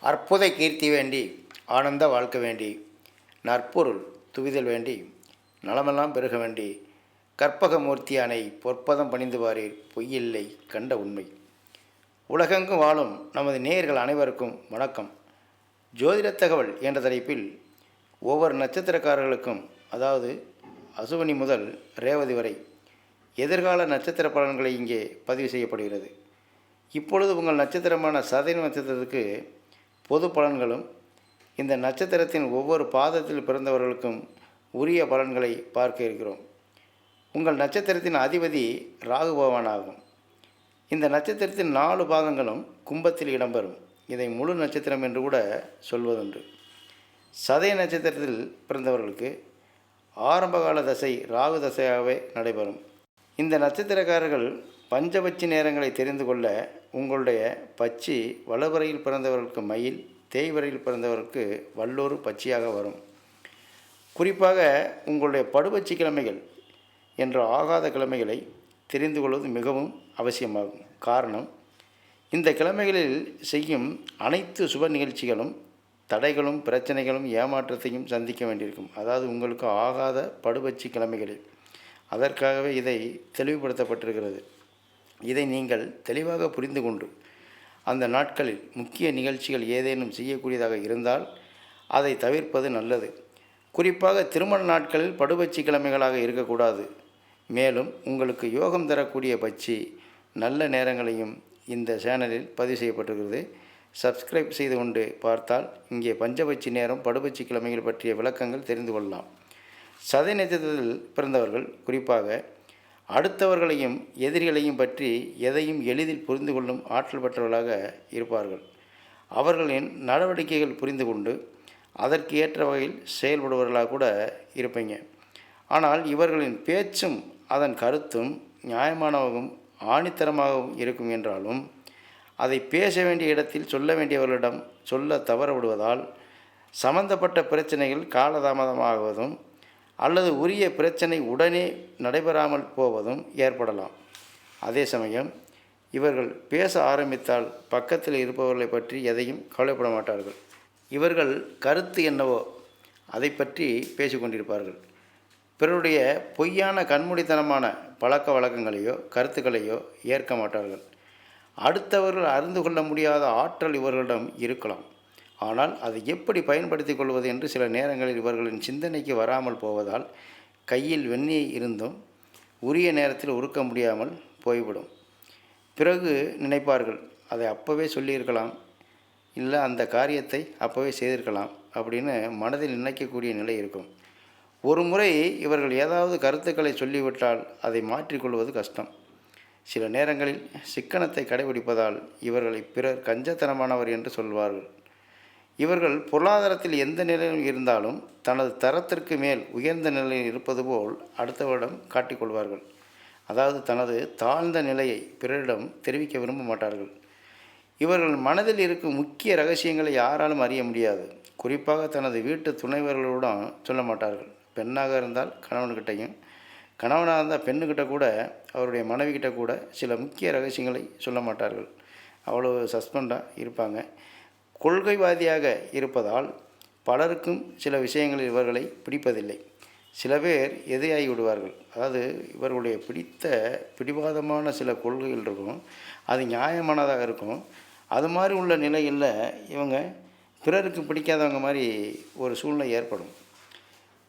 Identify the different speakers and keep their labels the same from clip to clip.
Speaker 1: அற்புத கீர்த்தி வேண்டி ஆனந்த வாழ்க்கை வேண்டி நற்பொருள் துவிதல் வேண்டி நலமெல்லாம் பெருக வேண்டி கற்பகமூர்த்தியானை பொற்பதம் பணிந்து வாரீர் பொய்யில்லை கண்ட உண்மை. உலகெங்கும் வாழும் நமது நேயர்கள் அனைவருக்கும் வணக்கம். ஜோதிட தகவல் என்ற தலைப்பில் ஒவ்வொரு நட்சத்திரக்காரர்களுக்கும், அதாவது அசுவனி முதல் ரேவதி வரை எதிர்கால நட்சத்திர பலன்களை இங்கே பதிவு செய்யப்படுகிறது. இப்பொழுது உங்கள் நட்சத்திரமான சதய நட்சத்திரத்துக்கு பொது பலன்களும், இந்த நட்சத்திரத்தின் ஒவ்வொரு பாதத்தில் பிறந்தவர்களுக்கும் உரிய பலன்களை பார்க்க இருக்கிறோம். உங்கள் நட்சத்திரத்தின் அதிபதி ராகு பகவான் ஆகும். இந்த நட்சத்திரத்தின் 4 பாதங்களும் கும்பத்தில் இடம்பெறும். இதை முழு நட்சத்திரம் என்று கூட சொல்வதுண்டு. சதய நட்சத்திரத்தில் பிறந்தவர்களுக்கு ஆரம்பகால தசை ராகு தசையாகவே நடைபெறும். இந்த நட்சத்திரக்காரர்கள் பஞ்சபட்சி நேரங்களை தெரிந்து கொள்ள உங்களுடைய பட்சி வலவரையில் பிறந்தவர்களுக்கு மயில், தேய்வரையில் பிறந்தவர்களுக்கு வல்லூர் பட்சியாக வரும். குறிப்பாக உங்களுடைய படுபட்சி கிழமைகள் என்ற ஆகாத கிழமைகளை தெரிந்து கொள்வது மிகவும் அவசியமாகும். காரணம், இந்த கிழமைகளில் செய்யும் அனைத்து சுப நிகழ்ச்சிகளும் தடைகளும் பிரச்சனைகளும் ஏமாற்றத்தையும் சந்திக்க வேண்டியிருக்கும். அதாவது உங்களுக்கு ஆகாத படுபட்சி கிழமைகளில். அதற்காகவே இதை தெளிவுபடுத்தப்பட்டிருக்கிறது. இதை நீங்கள் தெளிவாக புரிந்து கொண்டு அந்த நாட்களில் முக்கிய நிகழ்ச்சிகள் ஏதேனும் செய்யக்கூடியதாக இருந்தால் அதை தவிர்ப்பது நல்லது. குறிப்பாக திருமண நாட்களில் படுபட்சி கிழமைகளாக இருக்கக்கூடாது. மேலும் உங்களுக்கு யோகம் தரக்கூடிய பட்சி நல்ல நேரங்களையும் இந்த சேனலில் பதிவு செய்யப்பட்டிருக்கிறது. சப்ஸ்கிரைப் செய்து கொண்டு பார்த்தால் இங்கே பஞ்சபட்சி நேரம், படுபட்சி கிழமைகள் பற்றிய விளக்கங்கள் தெரிந்து கொள்ளலாம். சதய நட்சத்திரத்தில் பிறந்தவர்கள் குறிப்பாக அடுத்தவர்களையும் எதிரிகளையும் பற்றி எதையும் எளிதில் புரிந்து கொள்ளும் ஆற்றல் பெற்றவர்களாக இருப்பார்கள். அவர்களின் நடவடிக்கைகள் புரிந்து கொண்டு அதற்கு ஏற்ற வகையில் செயல்படுபவர்களாக கூட இருப்பீங்க. ஆனால் இவர்களின் பேச்சும் அதன் கருத்தும் நியாயமானவும் ஆணித்தரமாகவும் இருக்கும் என்றாலும் அதை பேச வேண்டிய இடத்தில் சொல்ல வேண்டியவர்களிடம் சொல்ல தவறவிடுவதால் சம்பந்தப்பட்ட பிரச்சனைகள் காலதாமதமாகுவதும் அல்லது உரிய பிரச்சனை உடனே நடைபெறாமல் போவதும் ஏற்படலாம். அதே சமயம் இவர்கள் பேச ஆரம்பித்தால் பக்கத்தில் இருப்பவர்களை பற்றி எதையும் கவலைப்பட மாட்டார்கள். இவர்கள் கருத்து என்னவோ அதை பற்றி பேசிக்கொண்டிருப்பார்கள். பிறருடைய பொய்யான கண்மூடித்தனமான பழக்க வழக்கங்களையோ கருத்துக்களையோ ஏற்க மாட்டார்கள். அடுத்தவர்கள் அறிந்து கொள்ள முடியாத ஆற்றல் இவர்களிடம் இருக்கலாம். ஆனால் அதை எப்படி பயன்படுத்தி கொள்வது என்று சில நேரங்களில் இவர்களின் சிந்தனைக்கு வராமல் போவதால் கையில் வெந்நீர் இருந்தும் உரிய நேரத்தில் உருக்க முடியாமல் போய்விடும். பிறகு நினைப்பார்கள், அதை அப்போவே சொல்லியிருக்கலாம், இல்லை அந்த காரியத்தை அப்போவே செய்திருக்கலாம் அப்படின்னு மனதில் நினைக்கக்கூடிய நிலை இருக்கும். ஒரு முறை இவர்கள் ஏதாவது கருத்துக்களை சொல்லிவிட்டால் அதை மாற்றிக்கொள்வது கஷ்டம். சில நேரங்களில் சிக்கனத்தை கடைபிடிப்பதால் இவர்களை பிறர் கஞ்சத்தனமானவர் என்று சொல்வார்கள். இவர்கள் பொருளாதாரத்தில் எந்த நிலையில் இருந்தாலும் தனது தரத்திற்கு மேல் உயர்ந்த நிலையில் இருப்பது போல் அடுத்தவரிடம் காட்டிக்கொள்வார்கள். அதாவது தனது தாழ்ந்த நிலையை பிறரிடம் தெரிவிக்க விரும்ப மாட்டார்கள். இவர்கள் மனதில் இருக்கும் முக்கிய ரகசியங்களை யாராலும் அறிய முடியாது. குறிப்பாக தனது வீட்டு துணைவர்களுடன் சொல்ல மாட்டார்கள். பெண்ணாக இருந்தால் கணவன்கிட்டையும், கணவனாக இருந்தால் பெண்ணுக்கிட்ட கூட, அவருடைய மனைவிக்கிட்ட கூட சில முக்கிய ரகசியங்களை சொல்ல மாட்டார்கள். அவ்வளோ சஸ்பெண்டாக இருப்பாங்க. கொள்கைவாதியாக இருப்பதால் பலருக்கும் சில விஷயங்களில் இவர்களை பிடிப்பதில்லை. சில பேர் எதிராகி விடுவார்கள். அதாவது இவர்களுடைய பிடிவாதமான சில கொள்கைகள் இருக்கும், அது நியாயமானதாக இருக்கும். அது மாதிரி உள்ள நிலையில் இவங்க பிறருக்கு பிடிக்காதவங்க மாதிரி ஒரு சூழ்நிலை ஏற்படும்.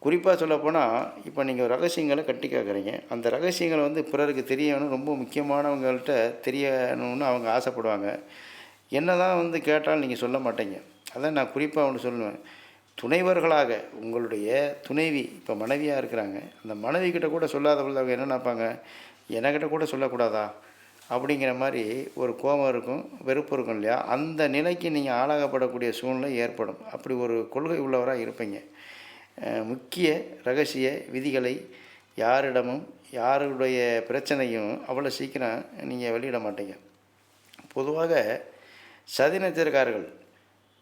Speaker 1: குறிப்பாக சொல்லப்போனால், இப்போ நீங்கள் ரகசியங்களை கட்டி கேட்குறீங்க, அந்த ரகசியங்களை பிறருக்கு தெரியணும், ரொம்ப முக்கியமானவங்கள்ட்ட தெரியணும்னு அவங்க ஆசைப்படுவாங்க. என்ன தான் கேட்டால் நீங்கள் சொல்ல மாட்டீங்க. அதான் நான் குறிப்பாக ஒன்று சொல்லுவேன். துணைவர்களாக உங்களுடைய துணைவி இப்போ மனைவியாக இருக்கிறாங்க, அந்த மனைவிக்கிட்ட கூட சொல்லாதவர்கள் அவங்க என்ன நினைப்பாங்க, என்கிட்ட கூட சொல்லக்கூடாதா அப்படிங்கிற மாதிரி ஒரு கோபம் இருக்கும், வெறுப்பு இருக்கும் இல்லையா? அந்த நிலைக்கு நீங்கள் ஆளாகப்படக்கூடிய சூழ்நிலை ஏற்படும். அப்படி ஒரு கொள்கை உள்ளவராக இருப்பீங்க. முக்கிய ரகசிய விதிகளை யாரிடமும் யாருடைய பிரச்சனையும் அவ்வளோ சீக்கிரம் நீங்கள் வெளியிட மாட்டீங்க. பொதுவாக சதி நட்சத்திரக்காரர்கள்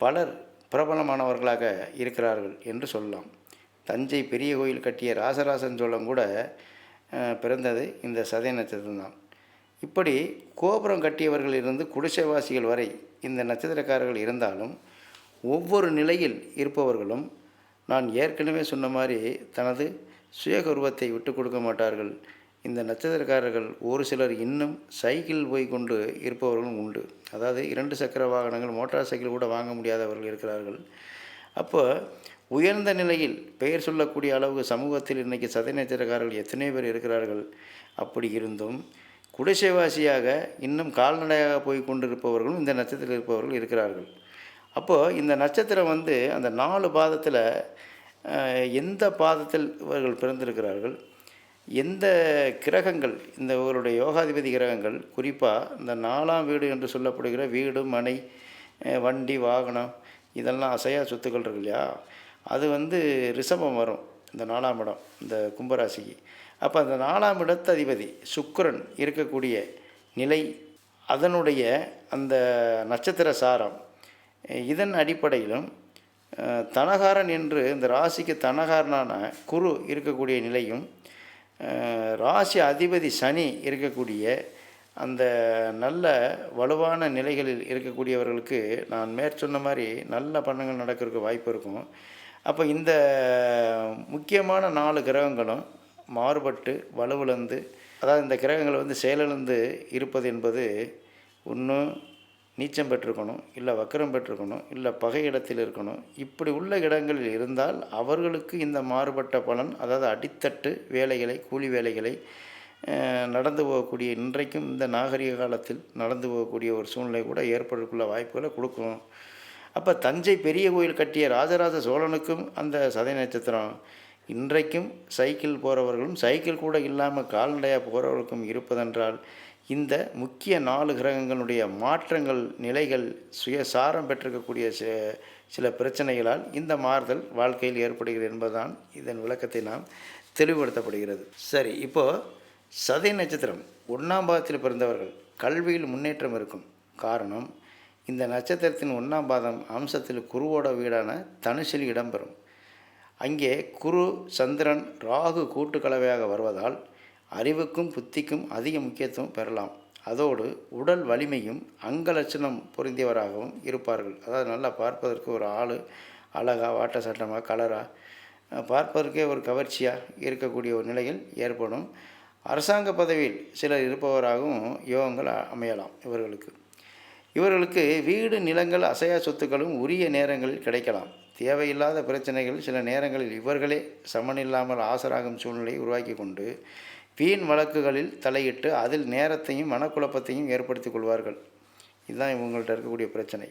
Speaker 1: பலர் பிரபலமானவர்களாக இருக்கிறார்கள் என்று சொல்லலாம். தஞ்சை பெரிய கோயில் கட்டிய ராசராசன் சோழன் கூட பிறந்தது இந்த சதய நட்சத்திரம்தான். இப்படி கோபுரம் கட்டியவர்கள் இருந்து குடிசைவாசிகள் வரை இந்த நட்சத்திரக்காரர்கள் இருந்தாலும் ஒவ்வொரு நிலையில் இருப்பவர்களும் நான் ஏற்கனவே சொன்ன மாதிரி தனது சுயகர்வத்தை விட்டு கொடுக்க மாட்டார்கள். இந்த நட்சத்திரக்காரர்கள் ஒரு சிலர் இன்னும் சைக்கிள் போய் கொண்டு இருப்பவர்களும் உண்டு. அதாவது 2 சக்கர வாகனங்கள், மோட்டார் சைக்கிள் கூட வாங்க முடியாதவர்கள் இருக்கிறார்கள். அப்போ உயர்ந்த நிலையில் பெயர் சொல்லக்கூடிய அளவு சமூகத்தில் இன்றைக்கி சதய நட்சத்திரக்காரர்கள் எத்தனை பேர் இருக்கிறார்கள். அப்படி இருந்தும் குடிசைவாசியாக இன்னும் கால்நடையாக போய் கொண்டிருப்பவர்களும் இந்த நட்சத்திரத்தில் இருப்பவர்கள் இருக்கிறார்கள். அப்போது இந்த நட்சத்திரம் அந்த 4 பாதத்தில் எந்த பாதத்தில் இவர்கள் பிறந்திருக்கிறார்கள், எந்த கிரகங்கள் இந்த இவருடைய யோகாதிபதி கிரகங்கள், குறிப்பாக இந்த 4ஆம் வீடு என்று சொல்லப்படுகிற வீடு, மனை, வண்டி, வாகனம், இதெல்லாம் அசையா சொத்துக்கள் இருக்கு இல்லையா, அது ரிஷபம் வரும் இந்த 4ஆம் இடம் இந்த கும்பராசிக்கு. அப்போ அந்த 4ஆம் இடத்து அதிபதி சுக்கிரன் இருக்கக்கூடிய நிலை, அதனுடைய அந்த நட்சத்திர சாரம், இதன் அடிப்படையிலும் தனகாரன் என்று இந்த ராசிக்கு தனகாரனான குரு இருக்கக்கூடிய நிலையும், ராசி அதிபதி சனி இருக்கக்கூடிய அந்த நல்ல வலுவான நிலைகளில் இருக்கக்கூடியவர்களுக்கு நான் மேற்சொன்ன மாதிரி நல்ல பலன்கள் நடக்கிறதுக்கு வாய்ப்பு இருக்கும். அப்போ இந்த முக்கியமான 4 கிரகங்களும் மாறுபட்டு வலுவிழந்து, அதாவது இந்த கிரகங்கள் செயலிழந்து இருப்பது என்பது ஒன்று நீச்சம் பெற்றிருக்கணும், இல்லை வக்கரம் பெற்றிருக்கணும், இல்லை பகை இடத்தில் இருக்கணும். இப்படி உள்ள இடங்களில் இருந்தால் அவர்களுக்கு இந்த மாறுபட்ட பலன், அதாவது அடித்தட்டு வேலைகளை, கூலி வேலைகளை நடந்து போகக்கூடிய, இன்றைக்கும் இந்த நாகரிக காலத்தில் நடந்து போகக்கூடிய ஒரு சூழ்நிலை கூட ஏற்படக்குள்ள வாய்ப்புகளை கொடுக்கும். அப்போ தஞ்சை பெரிய கோயில் கட்டிய ராஜராஜ சோழனுக்கும் அந்த சதய நட்சத்திரம் இன்றைக்கும் சைக்கிள் போகிறவர்களும் சைக்கிள் கூட இல்லாமல் கால்நடையாக போகிறவர்களுக்கும் இருப்பதென்றால், இந்த முக்கிய 4 கிரகங்களுடைய மாற்றங்கள், நிலைகள், சுயசாரம் பெற்றிருக்கக்கூடிய சில பிரச்சனைகளால் இந்த மாறுதல் வாழ்க்கையில் ஏற்படுகிறது என்பதுதான் இதன் விளக்கத்தை நாம் தெளிவுபடுத்தப்படுகிறது. சரி, இப்போது சதய நட்சத்திரம் 1ஆம் பாதத்தில் பிறந்தவர்கள் கல்வியில் முன்னேற்றம் இருக்கும். காரணம், இந்த நட்சத்திரத்தின் 1ஆம் பாதம் அம்சத்தில் குருவோட வீடான தனுசில் இடம்பெறும். அங்கே குரு, சந்திரன், ராகு கூட்டுக்கலவையாக வருவதால் அறிவுக்கும் புத்திக்கும் அதிக முக்கியத்துவம் பெறலாம். அதோடு உடல் வலிமையும் அங்கலட்சணம் பொருந்தியவராகவும் இருப்பார்கள். அதாவது நல்லா பார்ப்பதற்கு ஒரு ஆள் அழகாக, வாட்ட சட்டமாக, கலராக, பார்ப்பதற்கே ஒரு கவர்ச்சியாக இருக்கக்கூடிய ஒரு நிலையில் ஏற்படும். அரசாங்க பதவியில் சிலர் இருப்பவராகவும் யோகங்கள் அமையலாம். இவர்களுக்கு வீடு, நிலங்கள், அசையா சொத்துக்களும் உரிய நேரங்களில் கிடைக்கலாம். தேவையில்லாத பிரச்சனைகள் சில நேரங்களில் இவர்களே சமனில்லாமல் ஆசராகும் சூழ்நிலையை உருவாக்கி கொண்டு வீண் வழக்குகளில் தலையிட்டு அதில் நேரத்தையும் மனக்குழப்பத்தையும் ஏற்படுத்தி கொள்வார்கள். இதுதான் இவங்கள்ட்ட இருக்கக்கூடிய பிரச்சனை.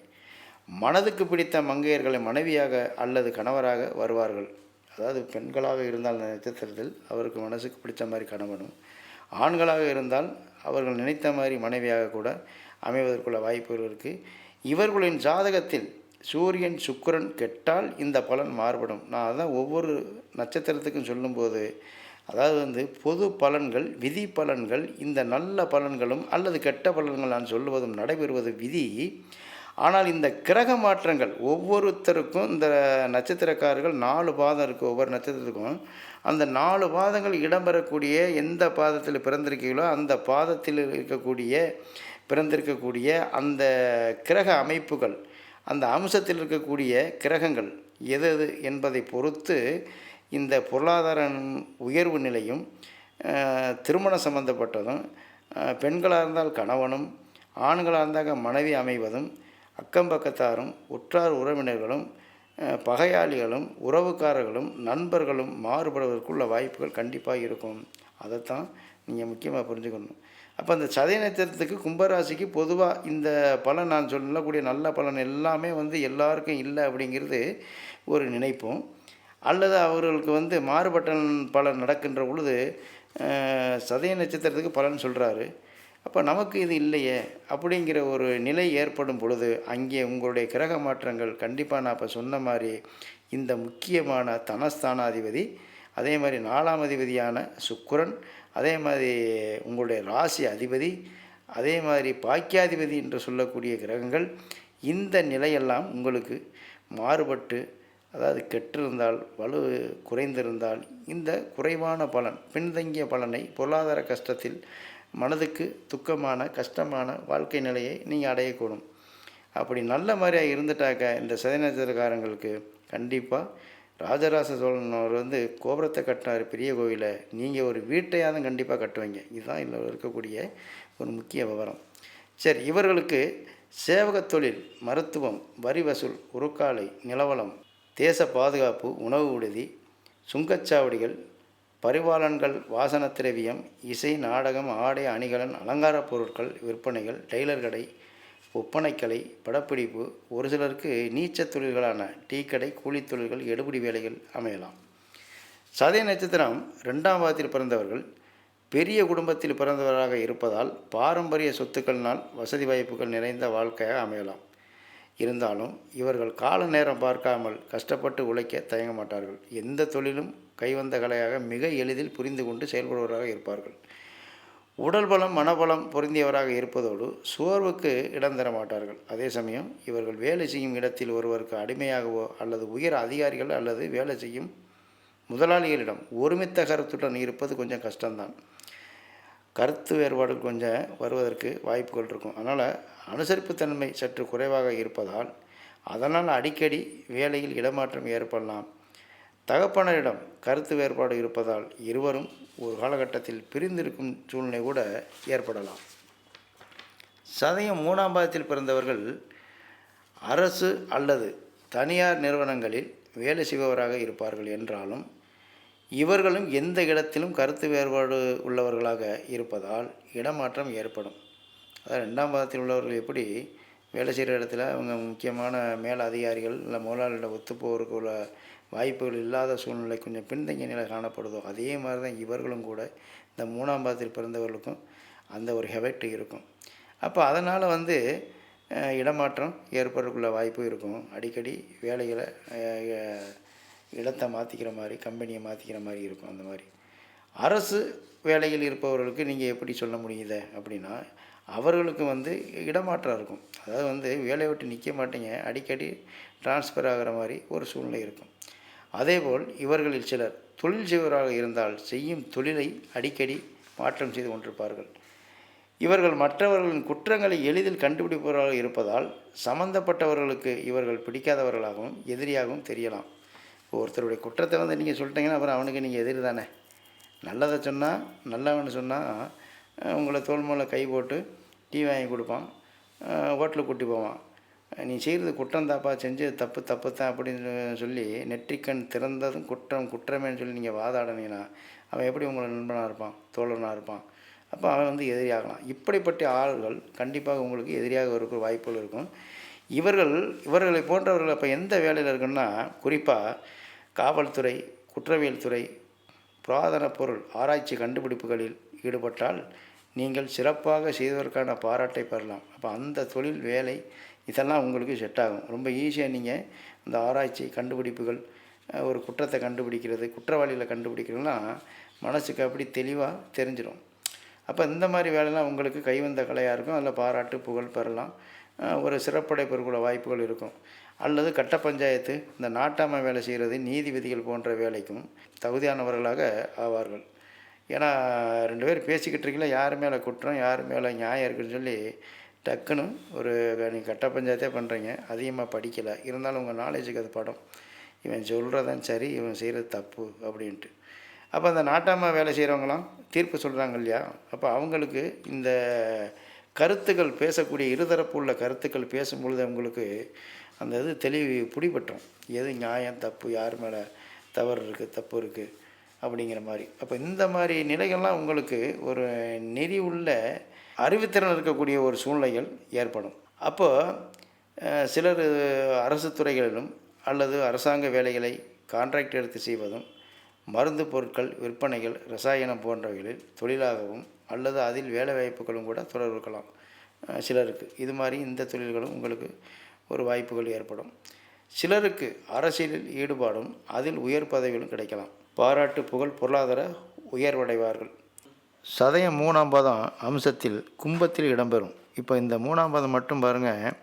Speaker 1: மனதுக்கு பிடித்த மங்கையர்களை மனைவியாக அல்லது கணவராக வருவார்கள். அதாவது பெண்களாக இருந்தால் நட்சத்திரத்தில் அவருக்கு மனசுக்கு பிடித்த மாதிரி கணவனும், ஆண்களாக இருந்தால் அவர்கள் நினைத்த மாதிரி மனைவியாக கூட அமைவதற்குள்ள வாய்ப்புகள் இருக்குது. இவர்களின் ஜாதகத்தில் சூரியன், சுக்கிரன் கெட்டால் இந்த பலன் மாறுபடும். நான் அதான் ஒவ்வொரு நட்சத்திரத்துக்கும் சொல்லும்போது, அதாவது பொது பலன்கள், விதி பலன்கள், இந்த நல்ல பலன்களும் அல்லது கெட்ட பலன்கள் நான் சொல்லுவதும் நடைபெறுவது விதி. ஆனால் இந்த கிரக மாற்றங்கள் ஒவ்வொருத்தருக்கும், இந்த நட்சத்திரக்காரர்கள் 4 பாதம் இருக்குது ஒவ்வொரு நட்சத்திரத்துக்கும். அந்த 4 பாதங்கள் இடம்பெறக்கூடிய எந்த பாதத்தில் பிறந்திருக்கீங்களோ அந்த பாதத்தில் பிறந்திருக்கக்கூடிய அந்த கிரக அமைப்புகள், அந்த அம்சத்தில் இருக்கக்கூடிய கிரகங்கள் எது என்பதை பொறுத்து இந்த பொருளாதார உயர்வு நிலையும், திருமண சம்பந்தப்பட்டதும், பெண்களாக இருந்தால் கணவனும், ஆண்களாக இருந்தால் மனைவி அமைவதும், அக்கம் பக்கத்தாரும், உற்றார் உறவினர்களும், பகையாளிகளும், உறவுக்காரர்களும், நண்பர்களும் மாறுபடுவதற்குள்ள வாய்ப்புகள் கண்டிப்பாக இருக்கும். அதைத்தான் நீங்கள் முக்கியமாக புரிஞ்சுக்கணும். அப்போ அந்த சதய நட்சத்திரத்துக்கு, கும்பராசிக்கு பொதுவாக இந்த பலன் நான் சொல்லக்கூடிய நல்ல பலன் எல்லாமே எல்லாருக்கும் இல்லை அப்படிங்கிறது ஒரு நினைப்பும், அல்லது அவர்களுக்கு மாறுபட்ட பலன் நடக்கின்ற பொழுது சதய நட்சத்திரத்துக்கு பலன் சொல்கிறாரு, அப்போ நமக்கு இது இல்லையே அப்படிங்கிற ஒரு நிலை ஏற்படும் பொழுது அங்கே உங்களுடைய கிரக மாற்றங்கள் கண்டிப்பாக நான் இப்போ சொன்ன மாதிரி இந்த முக்கியமான தனஸ்தானாதிபதி, அதே மாதிரி 4ஆம் அதிபதியான சுக்கிரன், அதே மாதிரி உங்களுடைய ராசி அதிபதி, அதே மாதிரி பாக்கியாதிபதி என்று சொல்லக்கூடிய கிரகங்கள், இந்த நிலையெல்லாம் உங்களுக்கு மாறுபட்டு, அதாவது கெட்டிருந்தால், வலு குறைந்திருந்தால், இந்த குறைவான பலன், பின்தங்கிய பலனை, பொருளாதார கஷ்டத்தில் மனதுக்கு துக்கமான கஷ்டமான வாழ்க்கை நிலையை நீங்கள் அடையக்கூடும். அப்படி நல்ல மாதிரியாக இருந்துட்டாக்க இந்த சதய நட்சத்திரக்காரங்களுக்கு கண்டிப்பாக ராஜராஜ சோழன் அவர் வந்து கோபுரத்தை கட்டினார் பெரிய கோவிலை, நீங்கள் ஒரு வீட்டையாவது கண்டிப்பாக கட்டுவீங்க. இதுதான் இதில் இருக்கக்கூடிய ஒரு முக்கிய விவரம். சரி, இவர்களுக்கு சேவகத் தொழில், மருத்துவம், வரி வசூல், உருக்காலை, நிலவலம், தேச பாதுகாப்பு, உணவு விடுதி, சுங்கச்சாவடிகள், பரிபாலன்கள், வாசன திரவியம், இசை, நாடகம், ஆடை, அணிகலன், அலங்கார பொருட்கள் விற்பனைகள், டெய்லர் கடை, ஒப்பனைக்கலை, படப்பிடிப்பு, ஒரு சிலருக்கு நீச்சல் தொழில்களான டீ கடை, கூலித் தொழில்கள், எடுபிடி வேலைகள் அமையலாம். சதய நட்சத்திரம் 2ஆம் பாதத்தில் பிறந்தவர்கள் பெரிய குடும்பத்தில் பிறந்தவராக இருப்பதால் பாரம்பரிய சொத்துக்கள்னால் வசதி வாய்ப்புகள் நிறைந்த வாழ்க்கையாக அமையலாம். இருந்தாலும் இவர்கள் கால நேரம் பார்க்காமல் கஷ்டப்பட்டு உழைக்க தயங்க மாட்டார்கள். எந்த தொழிலும் கைவந்த கலையாக மிக எளிதில் புரிந்து கொண்டு செயல்படுவராக இருப்பார்கள். உடல் பலம், மனபலம் பொருந்தியவராக இருப்பதோடு சோர்வுக்கு இடம் தர மாட்டார்கள். அதே சமயம் இவர்கள் வேலை செய்யும் இடத்தில் ஒருவருக்கு அடிமையாகவோ அல்லது உயர் அதிகாரிகள் அல்லது வேலை செய்யும் முதலாளிகளிடம் ஒருமித்த கருத்துடன் இருப்பது கொஞ்சம் கஷ்டம்தான். கருத்து வேறுபாடு கொஞ்சம் வருவதற்கு வாய்ப்புகள் இருக்கும். அதனால் அனுசரிப்புத்தன்மை சற்று குறைவாக இருப்பதால் அதனால் அடிக்கடி வேலையில் இடமாற்றம் ஏற்படலாம். தகப்பனரிடம் கருத்து வேறுபாடு இருப்பதால் இருவரும் ஒரு காலகட்டத்தில் பிரிந்திருக்கும் சூழ்நிலை கூட ஏற்படலாம். சதயம் 3ஆம் பாதத்தில் பிறந்தவர்கள் அரசு அல்லது தனியார் நிறுவனங்களில் வேலை செய்பவராக இருப்பார்கள். என்றாலும் இவர்களும் எந்த இடத்திலும் கருத்து வேறுபாடு உள்ளவர்களாக இருப்பதால் இடமாற்றம் ஏற்படும். அதாவது 2ஆம் பாதத்தில் உள்ளவர்கள் எப்படி வேலை செய்கிற இடத்துல அவங்க முக்கியமான மேல் அதிகாரிகள் இல்லை முதலாளியிடம் ஒத்துப்போவருக்கு உள்ள வாய்ப்புகள் இல்லாத சூழ்நிலை கொஞ்சம் பின்தங்கிய நிலை காணப்படுதோ, அதே மாதிரி தான் இவர்களும் கூட இந்த 3ஆம் பாதத்தில் பிறந்தவர்களுக்கும் அந்த ஒரு ஹெபட் இருக்கும். அப்போ அதனால் இடமாற்றம் ஏற்படுறதுக்குள்ள வாய்ப்பு இருக்கும். அடிக்கடி வேலைகளை இடத்தை மாற்றிக்கிற மாதிரி, கம்பெனியை மாற்றிக்கிற மாதிரி இருக்கும். அந்த மாதிரி அரசு வேலையில் இருப்பவர்களுக்கு நீங்கள் எப்படி சொல்ல முடியுது அப்படின்னா, அவர்களுக்கு இடமாற்றம் இருக்கும். அதாவது வேலையை விட்டு நிற்க மாட்டீங்க, அடிக்கடி டிரான்ஸ்ஃபர் ஆகிற மாதிரி ஒரு சூழ்நிலை இருக்கும். அதேபோல் இவர்களில் சிலர் தொழில் செய்வராக இருந்தால் செய்யும் தொழிலை அடிக்கடி மாற்றம் செய்து கொண்டிருப்பார்கள். இவர்கள் மற்றவர்களின் குற்றங்களை எளிதில் கண்டுபிடிப்பவர்களாக இருப்பதால் சம்பந்தப்பட்டவர்களுக்கு இவர்கள் பிடிக்காதவர்களாகவும் எதிரியாகவும் தெரியலாம். ஒருத்தருடைய குற்றத்தை நீங்கள் சொல்லிட்டீங்கன்னா அப்புறம் அவனுக்கு நீங்கள் எதிரி தானே. நல்லதை சொன்னால், நல்லவன்னு சொன்னால் உங்களை தோள் மேலே கை போட்டு டீ வாங்கி கொடுப்பான், ஹோட்டலுக்கு கூட்டி போவான். நீ செய்கிறது குற்றம் தாப்பா, செஞ்சது தப்பு தான் அப்படின்னு சொல்லி நெற்றிக்கண் திறந்ததும் குற்றம் குற்றமேன்னு சொல்லி நீங்கள் வாதாடினீங்கன்னா அவன் எப்படி உங்களை நண்பனாக இருப்பான், தோழனாக இருப்பான். அப்போ அவன் எதிரியாகலாம். இப்படிப்பட்ட ஆள்கள் கண்டிப்பாக உங்களுக்கு எதிரியாக இருக்கிற வாய்ப்புகள் இருக்கும். இவர்களை போன்றவர்கள் அப்போ எந்த வேலையில் இருக்குன்னா, குறிப்பாக காவல்துறை, குற்றவியல் துறை, புராதன பொருள் ஆராய்ச்சி கண்டுபிடிப்புகளில் ஈடுபட்டால் நீங்கள் சிறப்பாக செய்வதற்கான பாராட்டை பெறலாம். அப்போ அந்த தொழில், வேலை இதெல்லாம் உங்களுக்கு செட் ஆகும். ரொம்ப ஈஸியாக நீங்கள் இந்த ஆராய்ச்சி கண்டுபிடிப்புகள், ஒரு குற்றத்தை கண்டுபிடிக்கிறது, குற்றவாளிகளை கண்டுபிடிக்கிறதுலாம் மனசுக்கு அப்படி தெளிவாக தெரிஞ்சிடும். அப்போ இந்த மாதிரி வேலைலாம் உங்களுக்கு கைவந்த கலையாக இருக்கும். அதில் பாராட்டு, புகழ் பெறலாம். ஒரு சிறப்படை பெறக்கூட வாய்ப்புகள் இருக்கும். அல்லது கட்ட பஞ்சாயத்து, இந்த நாட்டாமை வேலை செய்கிறது, நீதிபதிகள் போன்ற வேலைக்கும் தகுதியானவர்களாக ஆவார்கள். ஏன்னா 2 பேர் பேசிக்கிட்டு இருக்கீங்களா, யார் மேலே குற்றம், யார் மேலே நியாயம் இருக்குதுன்னு சொல்லி டக்குன்னு நீங்கள் கட்ட பஞ்சாயத்தே பண்ணுறீங்க, அதிகமாக படிக்கலை, இருந்தாலும் உங்கள் நாலேஜுக்கு அது படம், இவன் சொல்கிறதான் சரி, இவன் செய்கிறது தப்பு அப்படின்ட்டு. அப்போ அந்த நாட்டாமா வேலை செய்கிறவங்களாம் தீர்ப்பு சொல்கிறாங்க இல்லையா, அப்போ அவங்களுக்கு இந்த கருத்துக்கள் பேசக்கூடிய இருதரப்பு உள்ள கருத்துக்கள் பேசும்பொழுது அவங்களுக்கு அந்த தெளிவு பிடிபட்டுரும். எது நியாயம், தப்பு, யார் மேலே தவறு இருக்குது, தப்பு இருக்குது அப்படிங்கிற மாதிரி. அப்போ இந்த மாதிரி நிலைகள்லாம் உங்களுக்கு ஒரு நெறி உள்ள அறிவுத்திறன் இருக்கக்கூடிய ஒரு சூழ்நிலைகள் ஏற்படும். அப்போது சிலர் அரசு துறைகளிலும் அல்லது அரசாங்க வேலைகளை கான்ட்ராக்ட் எடுத்து செய்வதும், மருந்து பொருட்கள் விற்பனைகள், ரசாயனம் போன்றவைகளில் தொழிலாகவும் அல்லது அதில் வேலை வாய்ப்புகளும் கூட தொடர்புக்கலாம் சிலருக்கு. இது மாதிரி இந்த தொழில்களும் உங்களுக்கு ஒரு வாய்ப்புகள் ஏற்படும். சிலருக்கு அரசியலில் ஈடுபாடும் அதில் உயர் பதவிகளும் கிடைக்கலாம். பாராட்டு, புகழ், பொருளாதார உயர்வடைவார்கள். சதயம் 3ஆம் பாதம் அம்சத்தில் கும்பத்தில் இடம்பெறும். இப்போ இந்த 3ஆம் பாதம் மட்டும் பாருங்கள்,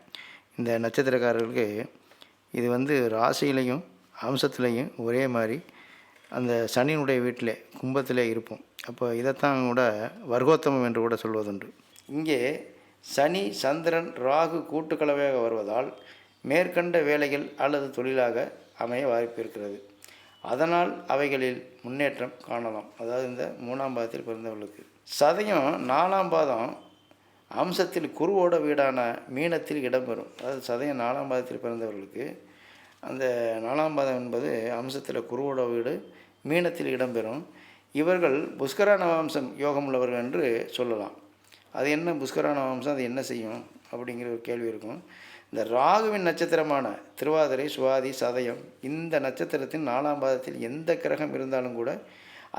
Speaker 1: இந்த நட்சத்திரக்காரர்களுக்கு இது ராசியிலையும் அம்சத்துலேயும் ஒரே மாதிரி அந்த சனியினுடைய வீட்டில் கும்பத்திலே இருப்போம். அப்போ இதைத்தான் கூட வர்க்கோத்தமம் என்று கூட சொல்வதுண்டு. இங்கே சனி சந்திரன் ராகு கூட்டுக்கலவையாக வருவதால் மேற்கண்ட வேலைகள் அல்லது தொழிலாக அமைய வாய்ப்பு இருக்கிறது. அதனால் அவைகளில் முன்னேற்றம் காணலாம். அதாவது இந்த 3ஆம் பாதத்தில் பிறந்தவர்களுக்கு. சதயம் 4ஆம் பாதம் அம்சத்தில் குருவோட வீடான மீனத்தில் இடம்பெறும். அதாவது சதயம் 4ஆம் பாதத்தில் பிறந்தவர்களுக்கு அந்த 4ஆம் பாதம் என்பது அம்சத்தில் குருவோட வீடு மீனத்தில் இடம்பெறும். இவர்கள் புஷ்கர நவாம்சம் யோகம் உள்ளவர்கள் என்று சொல்லலாம். அது என்ன புஷ்கர நவாம்சம், அது என்ன செய்யும் அப்படிங்கிற ஒரு கேள்வி இருக்கும். இந்த ராகுவின் நட்சத்திரமான திருவாதிரை, சுவாதி, சதயம் இந்த நட்சத்திரத்தின் 4ஆம் பாதத்தில் எந்த கிரகம் இருந்தாலும் கூட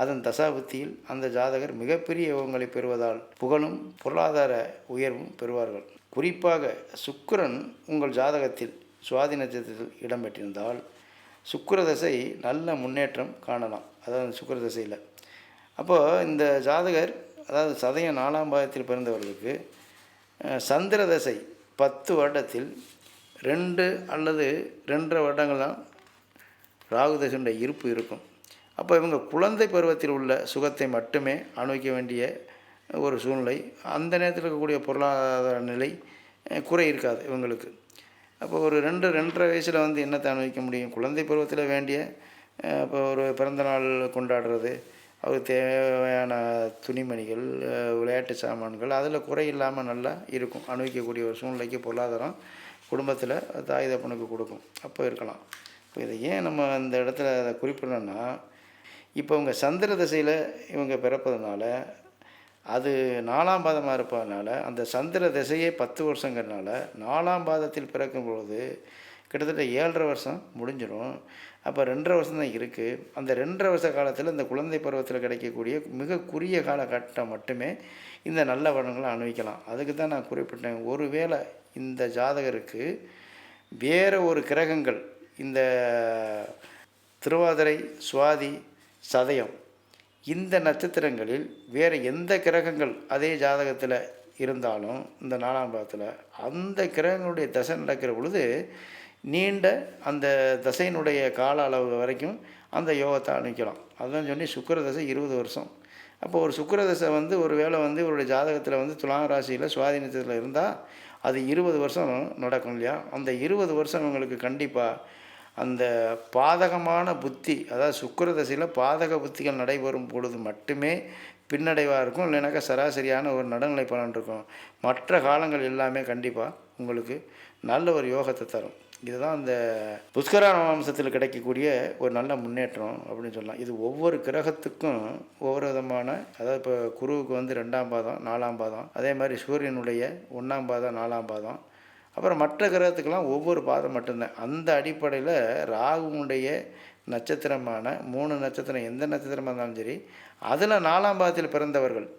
Speaker 1: அதன் தசாபுத்தியில் அந்த ஜாதகர் மிகப்பெரிய யோகங்களை பெறுவதால் புகழும் பொருளாதார உயர்வும் பெறுவார்கள். குறிப்பாக சுக்கிரன் உங்கள் ஜாதகத்தில் சுவாதி நட்சத்திரத்தில் இடம்பெற்றிருந்தால் சுக்கிர தசை நல்ல முன்னேற்றம் காணலாம். அதாவது சுக்கிர தசையில் அப்போது இந்த ஜாதகர், அதாவது சதயம் 4ஆம் பாதத்தில் பிறந்தவர்களுக்கு சந்திர தசை 10 வருடத்தில் 2 அல்லது 2.5 வருடங்கள் தான் ராகு தசையுடைய இருப்பு இருக்கும். அப்போ இவங்க குழந்தை பருவத்தில் உள்ள சுகத்தை மட்டுமே அனுபவிக்க வேண்டிய ஒரு சூழ்நிலை. அந்த நேரத்தில் இருக்கக்கூடிய பொருளாதார நிலை குறை இருக்காது இவங்களுக்கு. அப்போ ஒரு 2-2.5 வயசில் வந்து என்னத்தை அனுபவிக்க முடியும்? குழந்தை பருவத்தில் வேண்டிய இப்போ ஒரு பிறந்தநாள் கொண்டாடுறது, அவருக்கு தேவையான துணிமணிகள், விளையாட்டு சாமான்கள், அதில் குறை இல்லாமல் நல்லா இருக்கும். அனுபவிக்கக்கூடிய ஒரு சூழ்நிலைக்கு பொருளாதாரம் குடும்பத்தில் தாய் தப்பனுக்கு கொடுக்கும். அப்போ இருக்கலாம். இப்போ இதை ஏன் நம்ம இந்த இடத்துல அதை குறிப்பிடணும்னா, இப்போ இவங்க சந்திர திசையில் இவங்க பிறப்பதுனால, அது 4ஆம் பாதமாக இருப்பதனால, அந்த சந்திர திசையே 10 வருஷங்கிறதுனால 4ஆம் பாதத்தில் பிறக்கும் பொழுது கிட்டத்தட்ட 7.5 வருஷம் முடிஞ்சிடும். அப்போ 2.5 வருஷம் தான் இருக்குது. அந்த 2.5 வருஷ காலத்தில் இந்த குழந்தை பருவத்தில் கிடைக்கக்கூடிய மிக குறுகிய காலகட்டம் மட்டுமே இந்த நல்ல வளங்களை அனுபவிக்கலாம். அதுக்கு தான் நான் குறிப்பிட்டேன். ஒருவேளை இந்த ஜாதகருக்கு வேறு ஒரு கிரகங்கள் இந்த திருவாதிரை, சுவாதி, சதயம் இந்த நட்சத்திரங்களில் வேறு எந்த கிரகங்கள் அதே ஜாதகத்தில் இருந்தாலும் இந்த 4ஆம் பாதத்தில் அந்த கிரகங்களுடைய தசை நடக்கிற பொழுது நீண்ட அந்த தசையினுடைய கால அளவு வரைக்கும் அந்த யோகத்தை அனுப்பிக்கலாம். அதுதான் சொல்லி சுக்கிர தசை 20 வருஷம். அப்போ ஒரு சுக்கிர தசை வந்து ஒரு வேளை வந்து இவருடைய ஜாதகத்தில் வந்து துலாம் ராசியில் சுவாதீனத்தில் இருந்தால் அது 20 வருஷம் நடக்கும் இல்லையா? அந்த 20 வருஷம் இவங்களுக்கு கண்டிப்பாக அந்த பாதகமான புத்தி, அதாவது சுக்கிர தசையில் பாதக புத்திகள் நடைபெறும் பொழுது மட்டுமே பின்னடைவாக இருக்கும். இல்லைனாக்கா சராசரியான ஒரு நடுநிலை பலன் இருக்கும். மற்ற காலங்கள் எல்லாமே கண்டிப்பாக உங்களுக்கு நல்ல ஒரு யோகத்தை தரும். இதுதான் இந்த புஷ்கர நவாம்சத்தில் கிடைக்கக்கூடிய ஒரு நல்ல முன்னேற்றம் அப்படின்னு சொல்லலாம். இது ஒவ்வொரு கிரகத்துக்கும் ஒவ்வொரு விதமான, அதாவது இப்போ குருவுக்கு வந்து 2ஆம் பாதம், 4ஆம் பாதம், அதே மாதிரி சூரியனுடைய 1ஆம் பாதம், 4ஆம் பாதம், அப்புறம் மற்ற கிரகத்துக்கெல்லாம் ஒவ்வொரு பாதம் மட்டும்தான். அந்த அடிப்படையில் ராகுனுடைய நட்சத்திரமான 3 நட்சத்திரம் எந்த நட்சத்திரமாக இருந்தாலும் சரி, அதில் 4ஆம் பாதத்தில் பிறந்தவர்கள்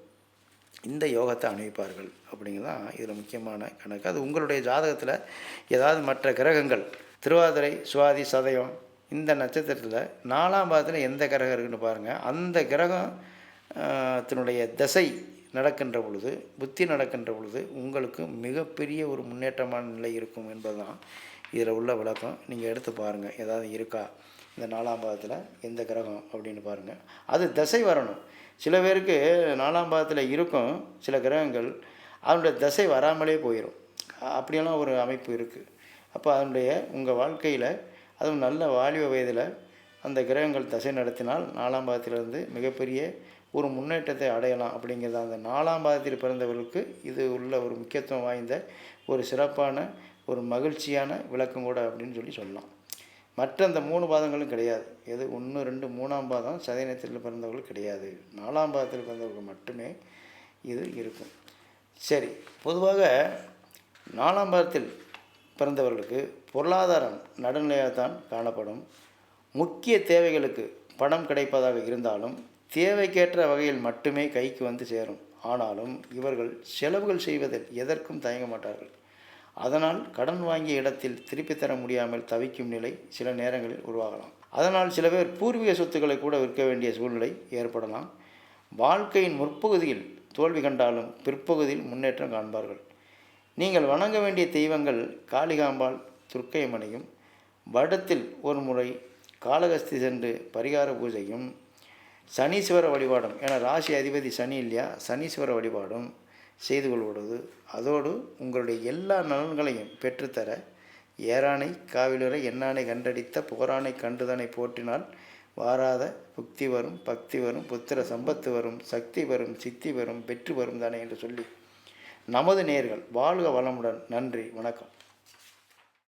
Speaker 1: இந்த யோகத்தை அனுபவிப்பார்கள் அப்படிங்கிறதான் இதில் முக்கியமான கணக்கு. அது உங்களுடைய ஜாதகத்தில் ஏதாவது மற்ற கிரகங்கள் திருவாதிரை, சுவாதி, சதயம் இந்த நட்சத்திரத்தில் 4ஆம் பாதத்தில் எந்த கிரகம் இருக்குன்னு பாருங்கள். அந்த கிரகத்தினுடைய திசை நடக்கின்ற பொழுது, புத்தி நடக்கின்ற பொழுது உங்களுக்கு மிகப்பெரிய ஒரு முன்னேற்றமான நிலை இருக்கும் என்பது தான் இதில் உள்ள விளக்கம். நீங்கள் எடுத்து பாருங்கள், ஏதாவது இருக்கா இந்த 4ஆம் பாதத்தில் எந்த கிரகம் அப்படின்னு பாருங்கள். அது திசை வரணும். சில பேருக்கு 4ஆம் பாதத்தில் இருக்கும் சில கிரகங்கள், அதனுடைய திசை வராமலே போயிடும். அப்படியெல்லாம் ஒரு அமைப்பு இருக்குது. அப்போ அதனுடைய உங்கள் வாழ்க்கையில், அதுவும் நல்ல வாலிப வயதில் அந்த கிரகங்கள் திசை நடத்தினால் 4ஆம் பாதத்திலிருந்து மிகப்பெரிய ஒரு முன்னேற்றத்தை அடையலாம். அப்படிங்கிறது அந்த 4ஆம் பாதத்தில் பிறந்தவர்களுக்கு இது உள்ள ஒரு முக்கியத்துவம் வாய்ந்த ஒரு சிறப்பான ஒரு மகிழ்ச்சியான விளக்கம் கூட அப்படின்னு சொல்லலாம். மற்ற அந்த 3 பாதங்களும் கிடையாது. எது 1, 2, 3ஆம் பாதம் சதயத்தில் பிறந்தவர்கள் கிடையாது. 4ஆம் பாதத்தில் பிறந்தவர்கள் மட்டுமே இது இருக்கும். சரி, பொதுவாக 4ஆம் பாதத்தில் பிறந்தவர்களுக்கு பொருளாதாரம் நடுநிலையாகத்தான் காணப்படும். முக்கிய தேவைகளுக்கு பணம் கிடைப்பதாக இருந்தாலும் தேவைக்கேற்ற வகையில் மட்டுமே கைக்கு வந்து சேரும். ஆனாலும் இவர்கள் செலவுகள் செய்வதில் எதற்கும் தயங்க மாட்டார்கள். அதனால் கடன் வாங்கிய இடத்தில் திருப்பி தர முடியாமல் தவிக்கும் நிலை சில நேரங்களில் உருவாகலாம். அதனால் சில பேர் பூர்வீக சொத்துக்களை கூட விற்க வேண்டிய சூழ்நிலை ஏற்படலாம். வாழ்க்கையின் முற்பகுதியில் தோல்வி கண்டாலும் பிற்பகுதியில் முன்னேற்றம் காண்பார்கள். நீங்கள் வணங்க வேண்டிய தெய்வங்கள் காளிகாம்பாள், துர்க்கையம்மனையும், வருடத்தில் ஒரு முறை காளகஸ்தி சென்று பரிகார பூஜையும், சனீஸ்வர வழிபாடும், ஏன்னா ராசி அதிபதி சனி இல்லையா, சனீஸ்வர வழிபாடும், செய்து கொள்வது, அதோடு உங்களுடைய எல்லா நலன்களையும் பெற்றுத்தர ஏரானை காவிலுரை எண்ணானை கண்டடித்த போரானை கண்டுதனை போற்றினால் வாராத புக்தி வரும், பக்தி வரும், புத்திர சம்பத்து வரும், சக்தி வரும், சித்தி வரும், வெற்றி வரும் தானே என்று சொல்லி நமது நேயர்கள் வாழ்க வளமுடன். நன்றி, வணக்கம்.